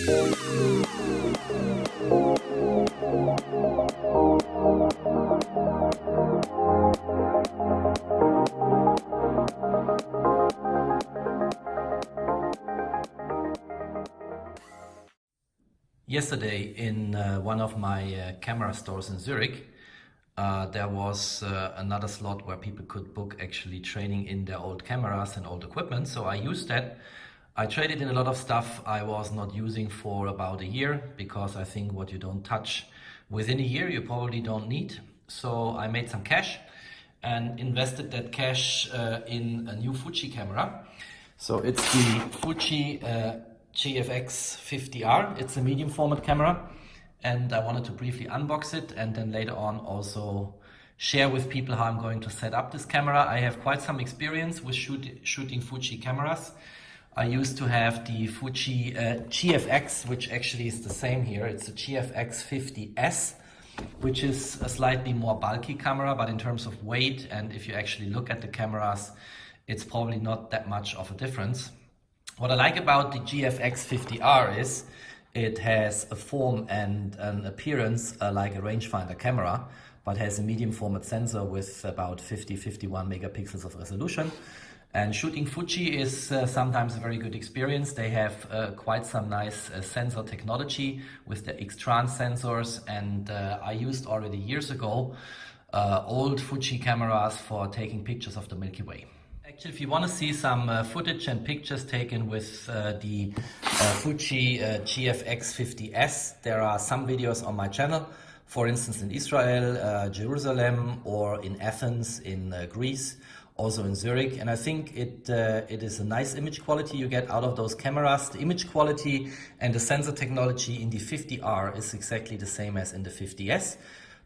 Yesterday in one of my camera stores in Zurich, there was another slot where people could book actually training in their old cameras and old equipment. So I used that. I traded in a lot of stuff I was not using for about a year, because I think what you don't touch within a year you probably don't need. So I made some cash and invested that cash in a new Fuji camera. So it's the Fuji GFX 50r. It's a medium format camera, and I wanted to briefly unbox it and then later on also share with people how I'm going to set up this camera. I have quite some experience with shooting Fuji cameras. I used to have the Fuji GFX, which actually is the same here. It's a GFX 50s, which is a slightly more bulky camera, but in terms of weight and if you actually look at the cameras, it's probably not that much of a difference. What I like about the GFX 50R is it has a form and an appearance like a rangefinder camera, but has a medium format sensor with about 50-51 megapixels of resolution. And shooting Fuji is sometimes a very good experience. They have quite some nice sensor technology with the X-Trans sensors, and I used already years ago old Fuji cameras for taking pictures of the Milky Way. Actually, if you want to see some footage and pictures taken with the Fuji GFX 50s, there are some videos on my channel. For instance, in Israel, Jerusalem, or in Athens, in Greece, also in Zurich. And I think it is a nice image quality you get out of those cameras. The image quality and the sensor technology in the 50R is exactly the same as in the 50s.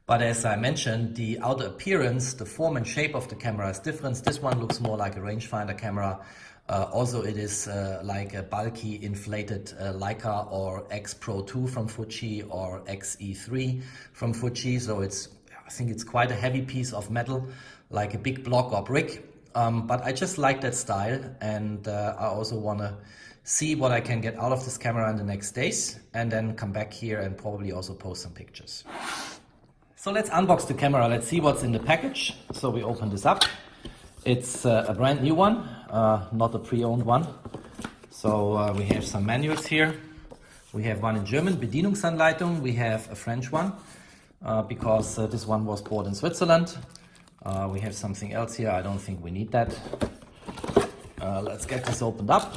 But as I mentioned, the outer appearance, the form and shape of the camera is different. This one looks more like a rangefinder camera. Also, it is like a bulky inflated Leica or X Pro 2 from Fuji or XE3 from Fuji. So I think it's quite a heavy piece of metal, like a big block or brick. But I just like that style, and I also want to see what I can get out of this camera in the next days, and then come back here and probably also post some pictures. So let's unbox the camera, let's see what's in the package. So we open this up. It's a brand new one, not a pre-owned one. So we have some manuals here. We have one in German, Bedienungsanleitung. We have a French one, because this one was bought in Switzerland. We have something else here, I don't think we need that. Let's get this opened up.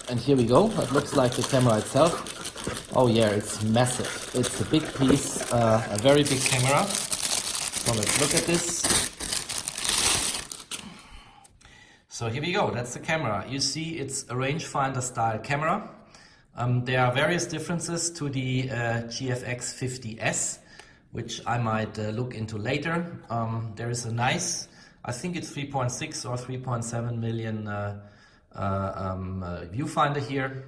And here we go, it looks like the camera itself. Oh yeah, it's massive. It's a big piece, a very big camera. So let's look at this. So here we go, that's the camera. You see it's a rangefinder style camera. There are various differences to the GFX 50s, which I might look into later. There is a nice, I think it's 3.6 or 3.7 million viewfinder here,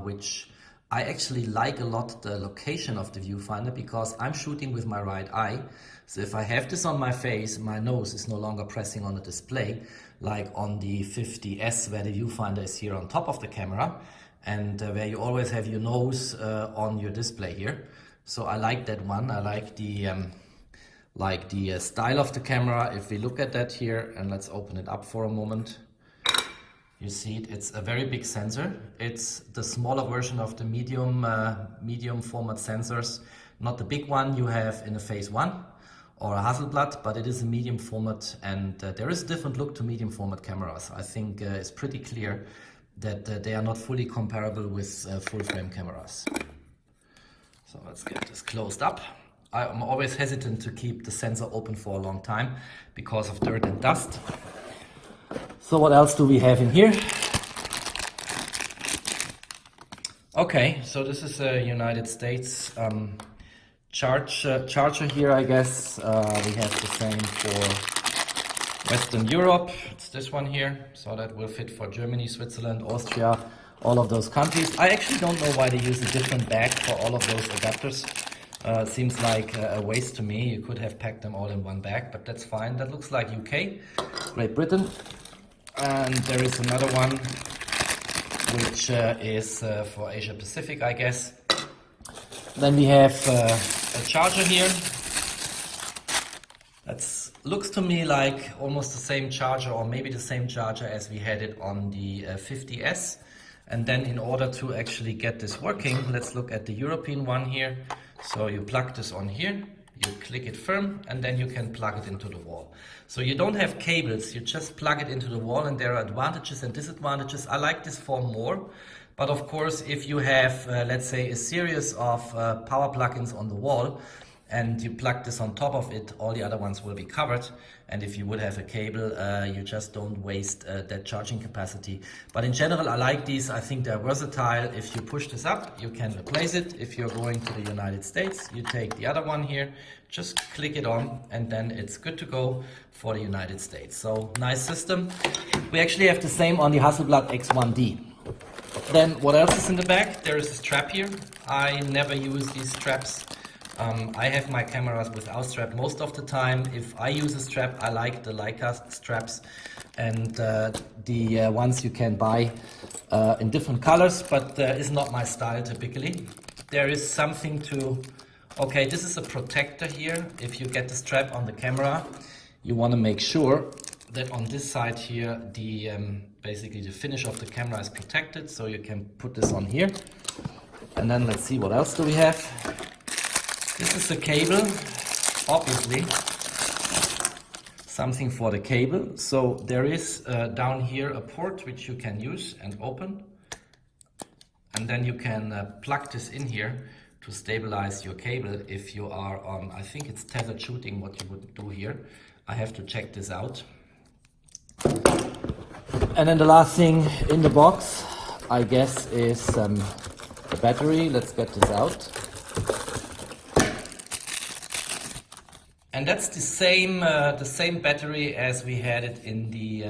which I actually like a lot, the location of the viewfinder, because I'm shooting with my right eye. So if I have this on my face, my nose is no longer pressing on the display, like on the 50s, where the viewfinder is here on top of the camera, and where you always have your nose on your display here. So I like that one. I like the style of the camera. If we look at that here, and let's open it up for a moment. You see it's a very big sensor. It's the smaller version of the medium format sensors, not the big one you have in a Phase 1 or a Hasselblad, but it is a medium format, and there is a different look to medium format cameras. I think it's pretty clear that they are not fully comparable with full frame cameras. So let's get this closed up. I'm always hesitant to keep the sensor open for a long time because of dirt and dust. So what else do we have in here? Okay, so this is a United States charger here, I guess. We have the same for Western Europe. It's this one here, so that will fit for Germany, Switzerland, Austria, all of those countries. I actually don't know why they use a different bag for all of those adapters. Seems like a waste to me. You could have packed them all in one bag, but that's fine. That looks like UK, Great Britain. And there is another one which is for Asia Pacific, I guess. Then we have a charger here. That looks to me like almost the same charger, or maybe the same charger as we had it on the 50S. And then in order to actually get this working, let's look at the European one here. So you plug this on here, you click it firm, and then you can plug it into the wall. So you don't have cables, you just plug it into the wall, and there are advantages and disadvantages. I like this form more, but of course if you have, let's say, a series of power plugins on the wall, and you plug this on top of it, all the other ones will be covered. And if you would have a cable, you just don't waste that charging capacity. But in general, I like these. I think they're versatile. If you push this up, you can replace it. If you're going to the United States, you take the other one here, just click it on, and then it's good to go for the United States. So nice system. We actually have the same on the Hasselblad X1D. Then what else is in the back? There is a strap here. I never use these straps. I have my cameras without strap most of the time. If I use a strap, I like the Leica straps, and the ones you can buy in different colors, but is not my style typically. There is something to, okay, this is a protector here. If you get the strap on the camera, you want to make sure that on this side here, the basically the finish of the camera is protected, so you can put this on here. And then let's see, what else do we have? This is the cable, obviously, something for the cable. So there is down here a port which you can use and open. And then you can plug this in here to stabilize your cable if you are on, I think it's tethered shooting what you would do here. I have to check this out. And then the last thing in the box, I guess, is the battery. Let's get this out. And that's the same battery as we had it in the,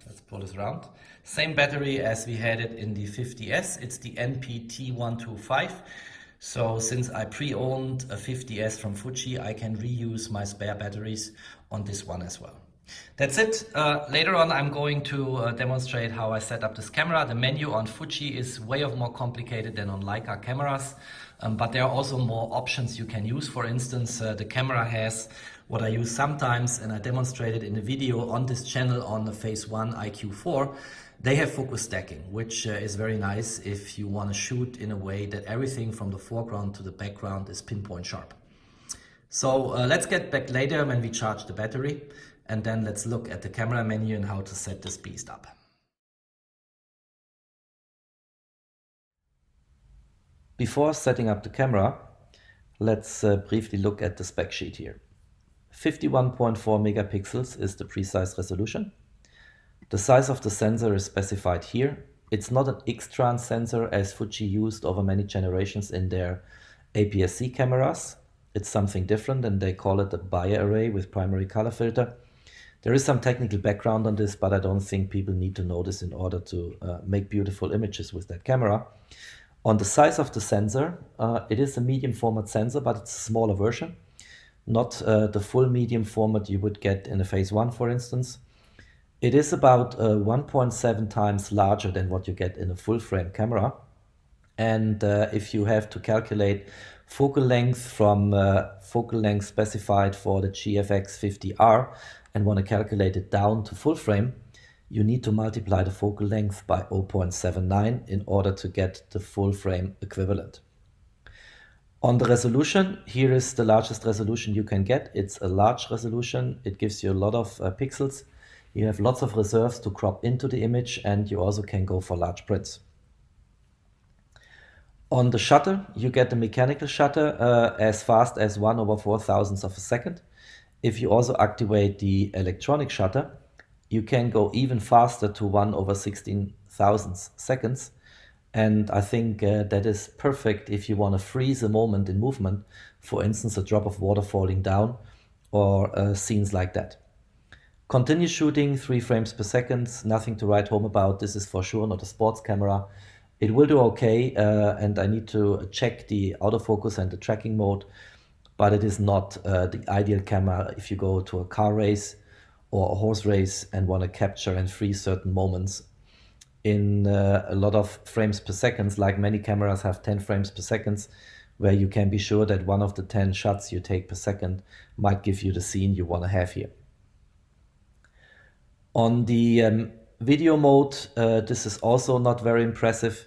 let's pull this around, same battery as we had it in the 50S. It's the NPT125. So since I pre-owned a 50S from Fuji, I can reuse my spare batteries on this one as well. That's it. Later on I'm going to demonstrate how I set up this camera. The menu on Fuji is way more complicated than on Leica cameras, but there are also more options you can use. For instance, the camera has what I use sometimes, and I demonstrated in the video on this channel on the Phase 1 IQ4. They have focus stacking, which is very nice if you want to shoot in a way that everything from the foreground to the background is pinpoint sharp. So let's get back later when we charge the battery, and then let's look at the camera menu and how to set this beast up. Before setting up the camera, let's briefly look at the spec sheet here. 51.4 megapixels is the precise resolution. The size of the sensor is specified here. It's not an X-trans sensor as Fuji used over many generations in their APS-C cameras. It's something different, and they call it a bi-array with primary color filter. There is some technical background on this, but I don't think people need to know this in order to make beautiful images with that camera. On the size of the sensor, it is a medium format sensor, but it's a smaller version. Not the full medium format you would get in a Phase 1, for instance. It is about 1.7 times larger than what you get in a full-frame camera. And if you have to calculate focal length from focal length specified for the GFX 50R and want to calculate it down to full frame, you need to multiply the focal length by 0.79 in order to get the full frame equivalent. On the resolution, here is the largest resolution you can get. It's a large resolution. It gives you a lot of pixels. You have lots of reserves to crop into the image, and you also can go for large prints. On the shutter, you get the mechanical shutter as fast as 1/4000th of a second. If you also activate the electronic shutter, you can go even faster to 1/16,000th seconds. And I think that is perfect if you want to freeze a moment in movement, for instance, a drop of water falling down or scenes like that. Continue shooting 3 frames per second, nothing to write home about. This is for sure not a sports camera. It will do okay, and I need to check the autofocus and the tracking mode, but it is not the ideal camera if you go to a car race or a horse race and want to capture and freeze certain moments. in a lot of frames per second, like many cameras have 10 frames per second, where you can be sure that one of the 10 shots you take per second might give you the scene you want to have here. On the video mode, this is also not very impressive.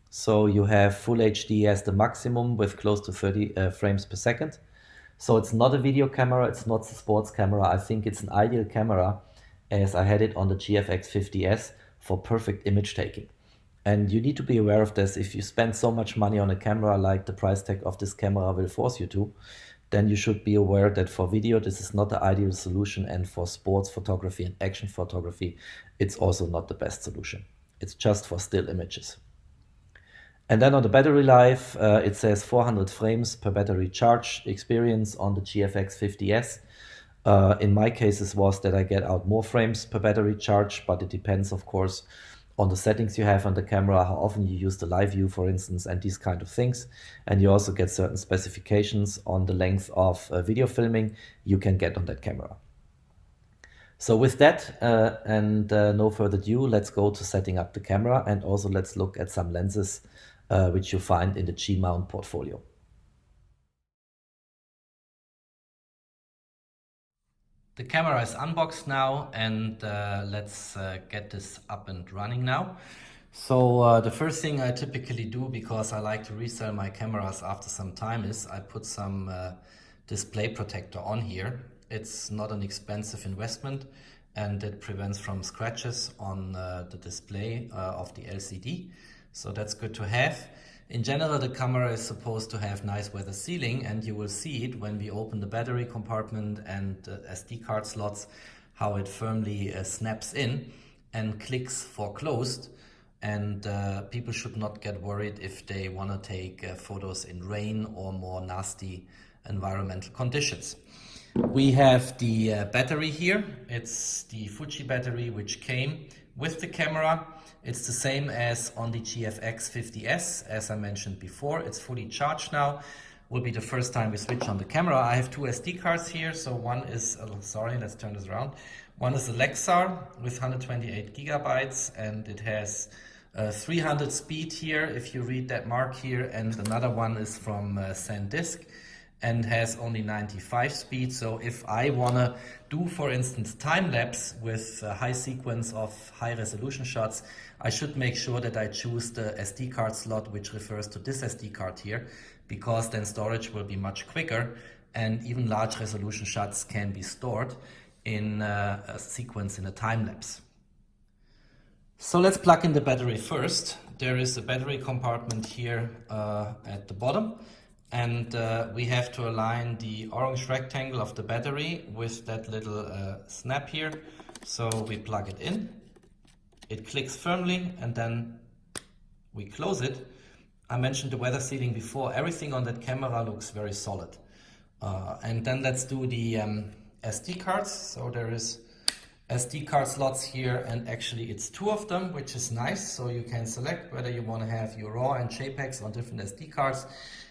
So you have Full HD as the maximum with close to 30 frames per second. So it's not a video camera, it's not a sports camera. I think it's an ideal camera, as I had it on the GFX 50s for perfect image taking. And you need to be aware of this. If you spend so much money on a camera like the price tag of this camera will force you to, then you should be aware that for video this is not the ideal solution, and for sports photography and action photography it's also not the best solution. It's just for still images. And then on the battery life, it says 400 frames per battery charge experience on the GFX 50s. In my cases was that I get out more frames per battery charge, but it depends of course on the settings you have on the camera, how often you use the live view for instance, and these kind of things. And you also get certain specifications on the length of video filming you can get on that camera. So with that and no further ado, let's go to setting up the camera, and also let's look at some lenses which you find in the G-mount portfolio. The camera is unboxed now, and let's get this up and running now. So the first thing I typically do, because I like to resell my cameras after some time, is I put some display protector on here. It's not an expensive investment, and it prevents from scratches on the display of the LCD. So that's good to have. In general, the camera is supposed to have nice weather sealing, and you will see it when we open the battery compartment and SD card slots, how it firmly snaps in and clicks for closed. And people should not get worried if they want to take photos in rain or more nasty environmental conditions. We have the battery here. It's the Fuji battery which came with the camera. It's the same as on the GFX 50s, as I mentioned before. It's fully charged now. Will be the first time we switch on the camera. I have two SD cards here. So one is, sorry, let's turn this around. One is a Lexar with 128 gigabytes, and it has 300 speed here, if you read that mark here, and another one is from SanDisk and has only 95 speed. So if I want to do, for instance, time-lapse with a high sequence of high-resolution shots, I should make sure that I choose the SD card slot which refers to this SD card here, because then storage will be much quicker, and even large resolution shots can be stored in a sequence in a time-lapse. So let's plug in the battery first. There is a battery compartment here at the bottom. And we have to align the orange rectangle of the battery with that little snap here. So we plug it in, it clicks firmly, and then we close it. I mentioned the weather sealing before. Everything on that camera looks very solid. And then let's do the SD cards. So there is SD card slots here, and actually it's two of them, which is nice. So you can select whether you want to have your RAW and JPEGs on different SD cards.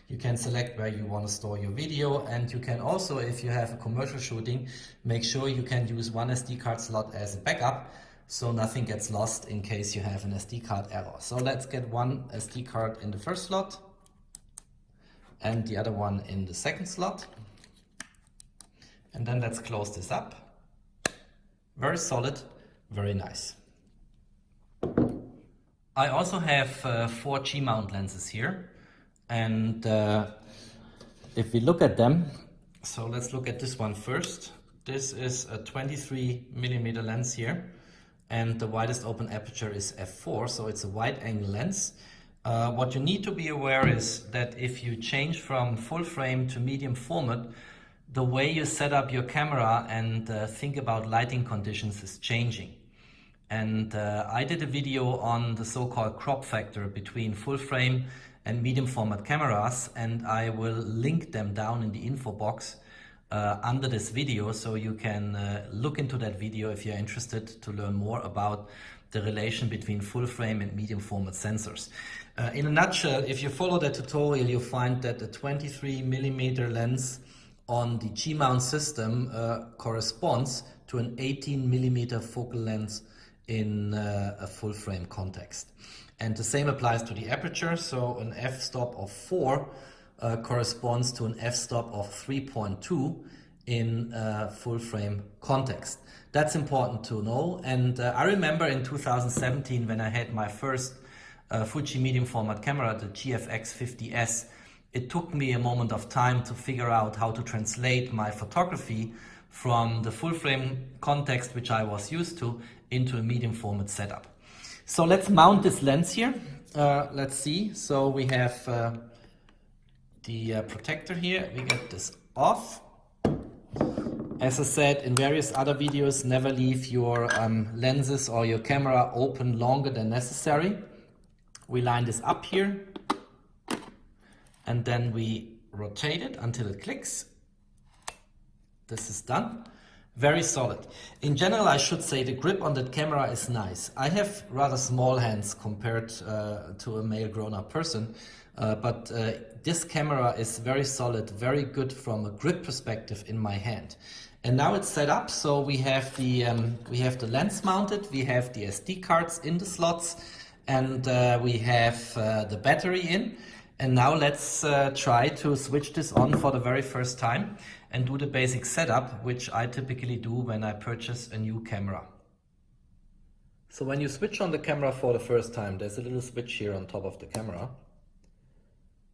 You can select where you want to store your video, and you can also, if you have a commercial shooting, make sure you can use one SD card slot as a backup, so nothing gets lost in case you have an SD card error. So let's get one SD card in the first slot and the other one in the second slot. And then let's close this up. Very solid, very nice. I also have 4 G-mount lenses here. And if we look at them, so let's look at this one first. This is a 23mm lens here, and the widest open aperture is f4, so it's a wide angle lens. What you need to be aware is that if you change from full frame to medium format, the way you set up your camera and think about lighting conditions is changing. And I did a video on the so-called crop factor between full frame and medium format cameras, and I will link them down in the info box under this video, so you can look into that video if you're interested to learn more about the relation between full frame and medium format sensors. In a nutshell, if you follow that tutorial, you'll find that the 23mm lens on the G-mount system corresponds to an 18mm focal length in a full frame context. And the same applies to the aperture. So an f-stop of 4 corresponds to an f-stop of 3.2 in full frame context. That's important to know. And I remember in 2017 when I had my first Fuji medium format camera, the GFX 50s, it took me a moment of time to figure out how to translate my photography from the full frame context which I was used to into a medium format setup. So let's mount this lens here. Let's see. So we have the protector here. We get this off. As I said in various other videos, never leave your lenses or your camera open longer than necessary. We line this up here and then we rotate it until it clicks. This is done. Very solid. In general, I should say the grip on that camera is nice. I have rather small hands compared to a male grown-up person, but this camera is very solid, very good from a grip perspective in my hand. And now it's set up, so we have the lens mounted, we have the SD cards in the slots, and we have the battery in. And now let's try to switch this on for the very first time and do the basic setup, which I typically do when I purchase a new camera. So when you switch on the camera for the first time, there's a little switch here on top of the camera.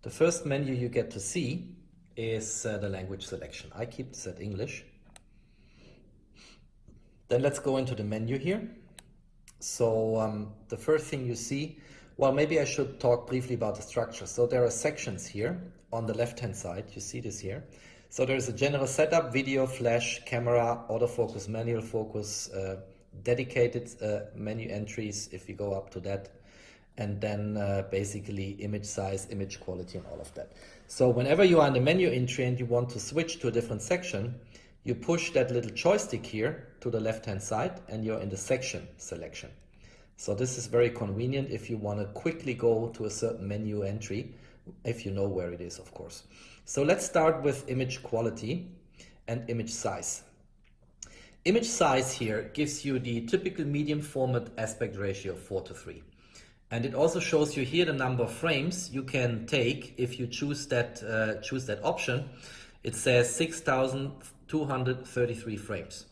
The first menu you get to see is the language selection. I keep this at English. Then let's go into the menu here. So the first thing you see, well, maybe I should talk briefly about the structure. So there are sections here on the left-hand side. You see this here. So there's a general setup, video, flash, camera, autofocus, manual focus, dedicated menu entries if you go up to that, and then basically image size, image quality, and all of that. So whenever you are in the menu entry and you want to switch to a different section, you push that little joystick here to the left-hand side and you're in the section selection. So this is very convenient if you want to quickly go to a certain menu entry, if you know where it is, of course. So let's start with image quality and image size. Image size here gives you the typical medium format aspect ratio 4:3. And it also shows you here the number of frames you can take if you choose that option. It says 6,233 frames.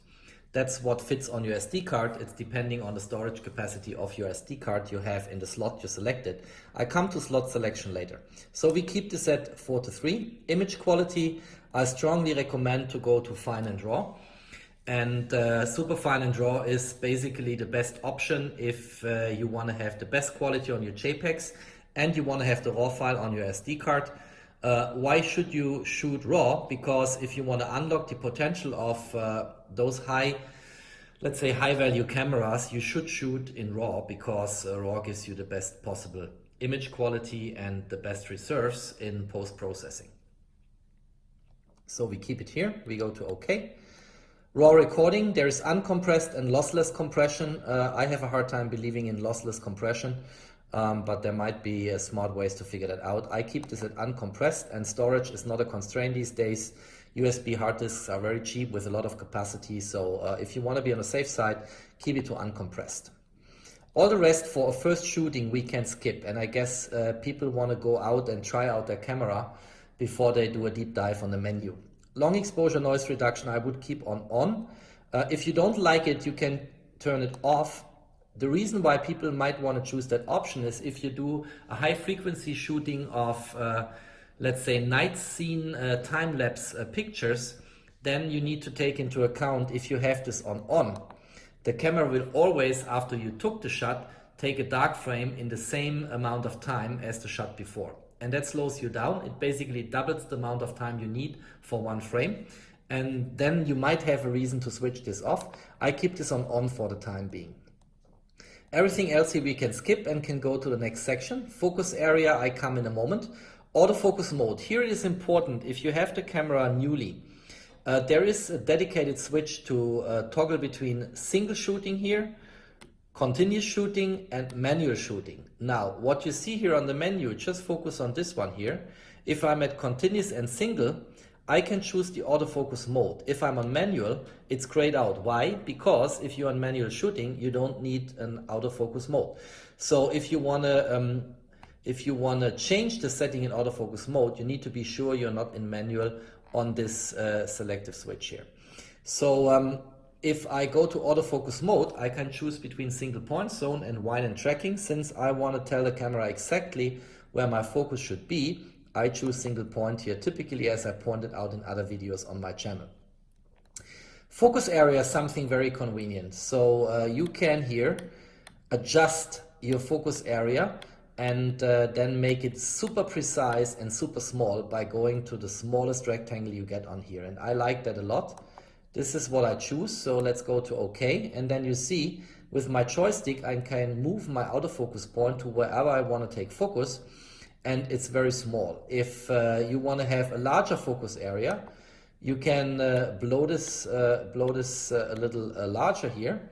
That's what fits on your SD card. It's depending on the storage capacity of your SD card you have in the slot you selected. I come to slot selection later. So we keep this at 4:3. Image quality, I strongly recommend to go to fine and raw. And super fine and raw is basically the best option if you want to have the best quality on your JPEGs and you want to have the raw file on your SD card. Why should you shoot raw? Because if you want to unlock the potential of those let's say high value cameras, you should shoot in raw because raw gives you the best possible image quality and the best reserves in post-processing. So we keep it here, we go to OK. Raw recording, there is uncompressed and lossless compression. I have a hard time believing in lossless compression. But there might be smart ways to figure that out. I keep this at uncompressed, and storage is not a constraint these days. USB hard disks are very cheap with a lot of capacity, so if you want to be on the safe side, keep it to uncompressed. All the rest for a first shooting we can skip, and I guess people want to go out and try out their camera before they do a deep dive on the menu. Long exposure noise reduction I would keep on. If you don't like it, you can turn it off. The reason why people might want to choose that option is if you do a high frequency shooting of, let's say, night scene time-lapse pictures, then you need to take into account if you have this on. The camera will always, after you took the shot, take a dark frame in the same amount of time as the shot before. And that slows you down. It basically doubles the amount of time you need for one frame. And then you might have a reason to switch this off. I keep this on for the time being. Everything else here we can skip and can go to the next section. Focus area, I come in a moment. Autofocus mode. Here it is important if you have the camera newly. There is a dedicated switch to toggle between single shooting here, continuous shooting and manual shooting. Now what you see here on the menu, just focus on this one here. If I'm at continuous and single, I can choose the autofocus mode. If I'm on manual, it's grayed out. Why? Because if you're on manual shooting, you don't need an autofocus mode. So if you wanna change the setting in autofocus mode, you need to be sure you're not in manual on this selective switch here. So if I go to autofocus mode, I can choose between single point zone and wide and tracking. Since I want to tell the camera exactly where my focus should be, I choose single point here, typically as I pointed out in other videos on my channel. Focus area is something very convenient. So you can here adjust your focus area and then make it super precise and super small by going to the smallest rectangle you get on here. And I like that a lot. This is what I choose. So let's go to OK. And then you see with my joystick, I can move my autofocus point to wherever I want to take focus. And it's very small. If you want to have a larger focus area, you can blow this a little larger here.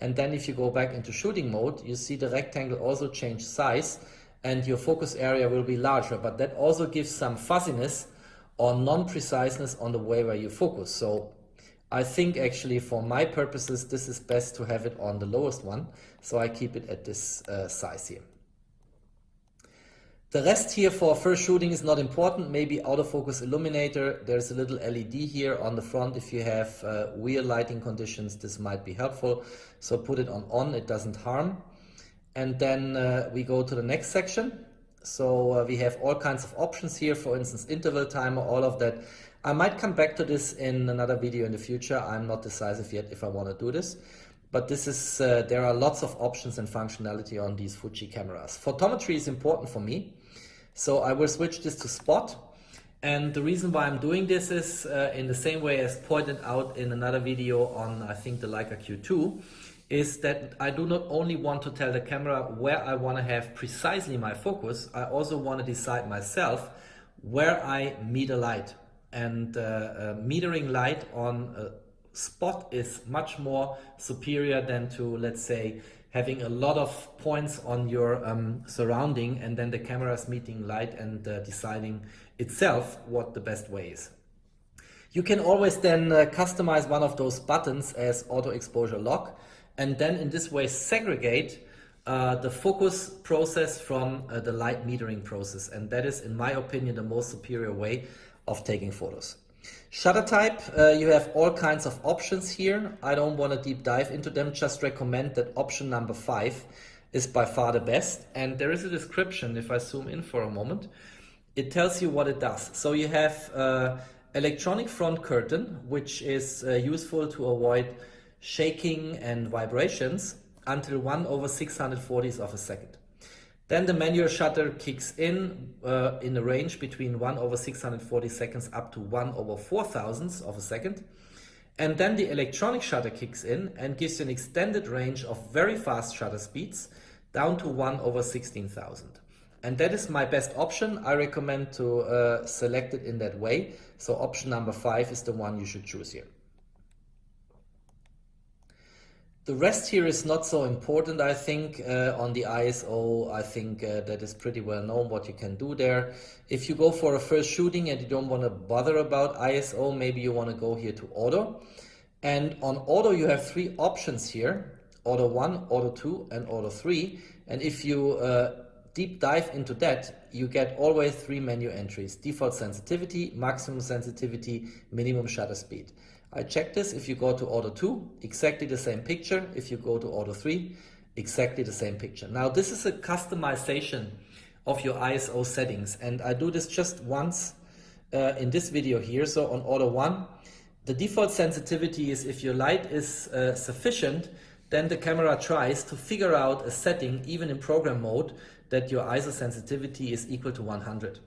And then if you go back into shooting mode, you see the rectangle also change size and your focus area will be larger. But that also gives some fuzziness or non-preciseness on the way where you focus. So I think actually for my purposes, this is best to have it on the lowest one. So I keep it at this size here. The rest here for first shooting is not important. Maybe autofocus illuminator. There's a little LED here on the front. If you have weird lighting conditions, this might be helpful. So put it on, it doesn't harm. And then we go to the next section. So we have all kinds of options here, for instance, interval timer, all of that. I might come back to this in another video in the future. I'm not decisive yet if I want to do this. But this is, there are lots of options and functionality on these Fuji cameras. Photometry is important for me. So I will switch this to spot. And the reason why I'm doing this is in the same way as pointed out in another video on, I think, the Leica Q2, is that I do not only want to tell the camera where I want to have precisely my focus, I also want to decide myself where I meter light. And metering light on a spot is much more superior than to, let's say, having a lot of points on your surrounding and then the camera is meeting light and deciding itself what the best way is. You can always then customize one of those buttons as auto exposure lock and then in this way segregate the focus process from the light metering process, and that is, in my opinion, the most superior way of taking photos. Shutter type, you have all kinds of options here. I don't want to deep dive into them, just recommend that option number 5 is by far the best. And there is a description, if I zoom in for a moment, it tells you what it does. So you have electronic front curtain, which is useful to avoid shaking and vibrations until 1/640th of a second. Then the manual shutter kicks in a range between 1/640 seconds up to 1/4000th of a second. And then the electronic shutter kicks in and gives you an extended range of very fast shutter speeds down to 1/16,000. And that is my best option. I recommend to select it in that way. So option number 5 is the one you should choose here. The rest here is not so important, I think. On the ISO, I think that is pretty well known what you can do there. If you go for a first shooting and you don't want to bother about ISO, maybe you want to go here to auto. And on auto, you have 3 options here: auto 1, auto 2, and auto 3. And if you deep dive into that, you get always 3 menu entries: default sensitivity, maximum sensitivity, minimum shutter speed. I checked this. If you go to auto 2, exactly the same picture. If you go to auto 3, exactly the same picture. Now this is a customization of your ISO settings, and I do this just once in this video here. So on auto 1, the default sensitivity is if your light is sufficient, then the camera tries to figure out a setting, even in program mode, that your ISO sensitivity is equal to 100.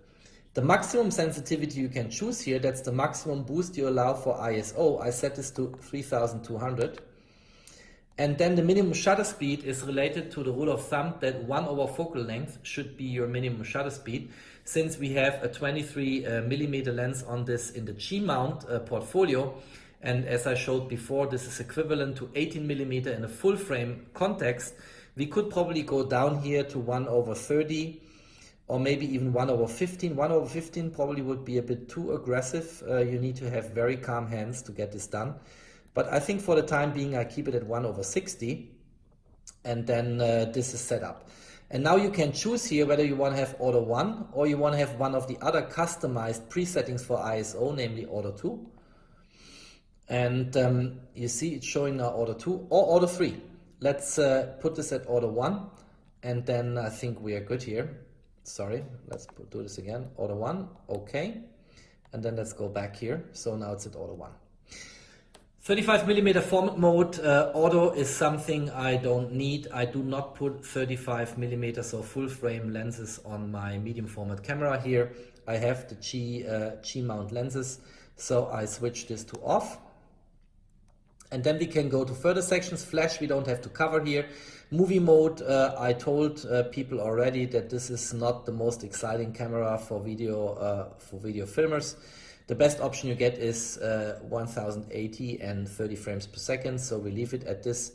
The maximum sensitivity you can choose here, that's the maximum boost you allow for ISO. I set this to 3200. And then the minimum shutter speed is related to the rule of thumb that 1/focal length should be your minimum shutter speed. Since we have a 23mm lens on this in the G-mount portfolio, and as I showed before, this is equivalent to 18mm in a full frame context, we could probably go down here to 1/30 or maybe even 1 over 15. 1 over 15 probably would be a bit too aggressive. You need to have very calm hands to get this done. But I think for the time being, I keep it at 1 over 60. And then this is set up. And now you can choose here whether you want to have Order 1 or you want to have one of the other customized presettings for ISO, namely Order 2. And you see it's showing now Order 2 or Order 3. Let's put this at Order 1, and then I think we are good here. Sorry, let's do this again. Order 1, okay. And then let's go back here. So now it's at Order 1. 35mm format mode auto is something I don't need. I do not put 35mm or full frame lenses on my medium format camera here. I have the G mount lenses, so I switch this to off. And then we can go to further sections. Flash we don't have to cover here. Movie mode, I told people already that this is not the most exciting camera for video filmers. The best option you get is 1080 and 30 frames per second, so we leave it at this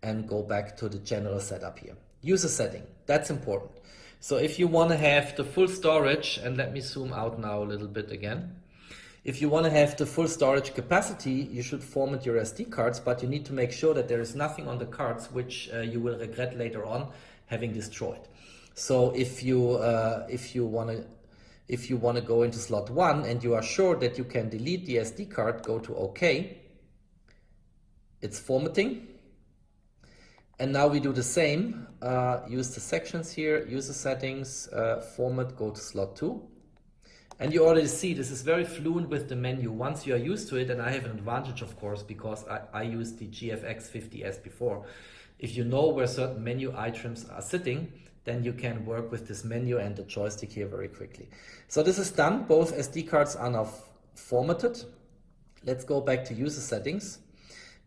and go back to the general setup here. User setting, that's important. So if you want to have the full storage, and let me zoom out now a little bit again. If you want to have the full storage capacity, you should format your SD cards, but you need to make sure that there is nothing on the cards which you will regret later on having destroyed. So if you want to go into slot 1 and you are sure that you can delete the SD card, go to OK. It's formatting. And now we do the same. Use the sections here, user settings, format, go to slot 2. And you already see this is very fluent with the menu. Once you are used to it, and I have an advantage, of course, because I used the GFX 50s before. If you know where certain menu items are sitting, then you can work with this menu and the joystick here very quickly. So this is done. Both SD cards are now formatted. Let's go back to user settings.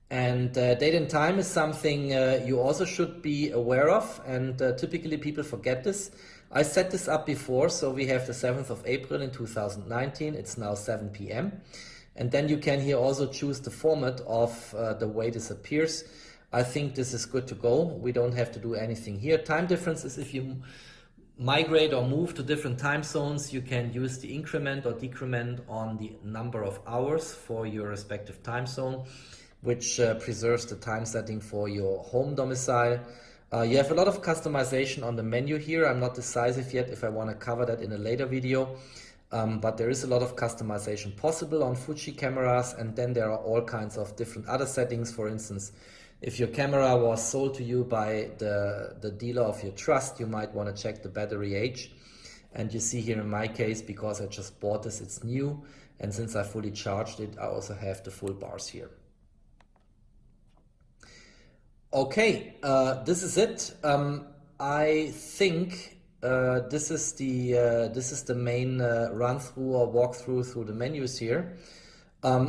And date and time is something you also should be aware of, and typically people forget this. I set this up before, so we have the 7th of April in 2019. It's now 7 p.m. And then you can here also choose the format of the way this appears. I think this is good to go. We don't have to do anything here. Time difference is if you migrate or move to different time zones, you can use the increment or decrement on the number of hours for your respective time zone, which preserves the time setting for your home domicile. You have a lot of customization on the menu here. I'm not decisive yet if I want to cover that in a later video, but there is a lot of customization possible on Fuji cameras, and then there are all kinds of different other settings. For instance, if your camera was sold to you by the dealer of your trust, you might want to check the battery age. And you see here in my case, because I just bought this, it's new, and since I fully charged it, I also have the full bars here. Okay, this is it. I think this is the main run through or walkthrough through the menus here.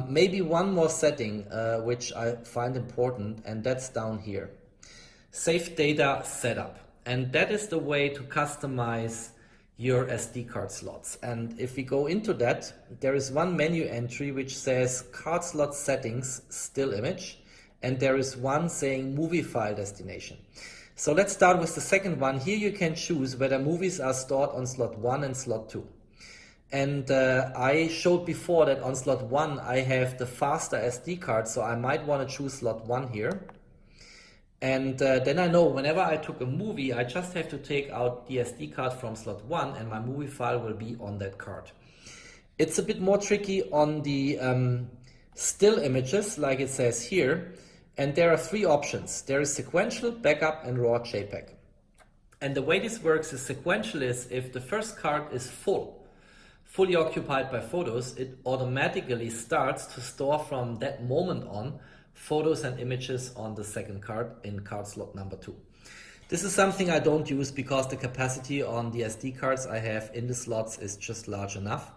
Maybe one more setting which I find important, and that's down here. Save data setup, and that is the way to customize your SD card slots. And if we go into that, there is one menu entry which says card slot settings, still image. And there is one saying movie file destination. So let's start with the second one. Here you can choose whether movies are stored on slot 1 and slot 2. And I showed before that on slot 1 I have the faster SD card, so I might want to choose slot 1 here. And then I know whenever I took a movie, I just have to take out the SD card from slot 1 and my movie file will be on that card. It's a bit more tricky on the still images, like it says here. And there are three options. There is sequential, backup, and raw JPEG. And the way this works is sequential is if the first card is fully occupied by photos, it automatically starts to store from that moment on photos and images on the second card in card slot number 2. This is something I don't use because the capacity on the SD cards I have in the slots is just large enough.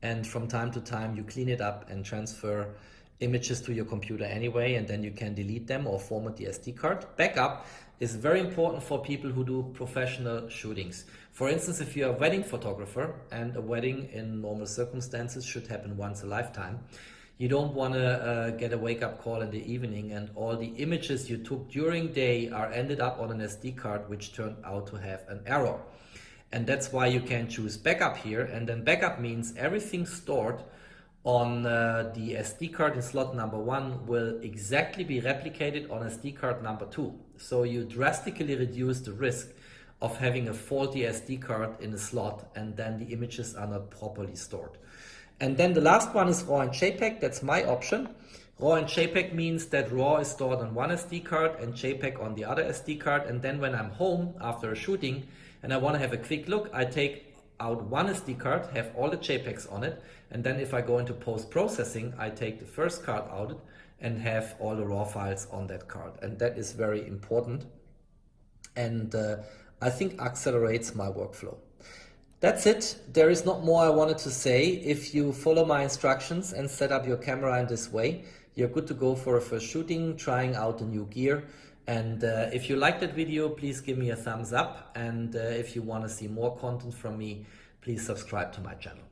And from time to time you clean it up and transfer images to your computer anyway, and then you can delete them or format the SD card. Backup is very important for people who do professional shootings. For instance, if you're a wedding photographer, and a wedding in normal circumstances should happen once a lifetime, you don't want to get a wake-up call in the evening and all the images you took during day are ended up on an SD card which turned out to have an error. And that's why you can choose backup here. And then backup means everything stored on the SD card in slot number 1 will exactly be replicated on SD card number 2. So you drastically reduce the risk of having a faulty SD card in a slot and then the images are not properly stored. And then the last one is RAW and JPEG. That's my option. RAW and JPEG means that RAW is stored on one SD card and JPEG on the other SD card. And then when I'm home after a shooting and I want to have a quick look, I take out one SD card, have all the JPEGs on it, and then if I go into post-processing, I take the first card out and have all the RAW files on that card. And that is very important, and I think accelerates my workflow. That's it. There is not more I wanted to say. If you follow my instructions and set up your camera in this way, you're good to go for a first shooting, trying out the new gear. And if you liked that video, please give me a thumbs up. And if you want to see more content from me, please subscribe to my channel.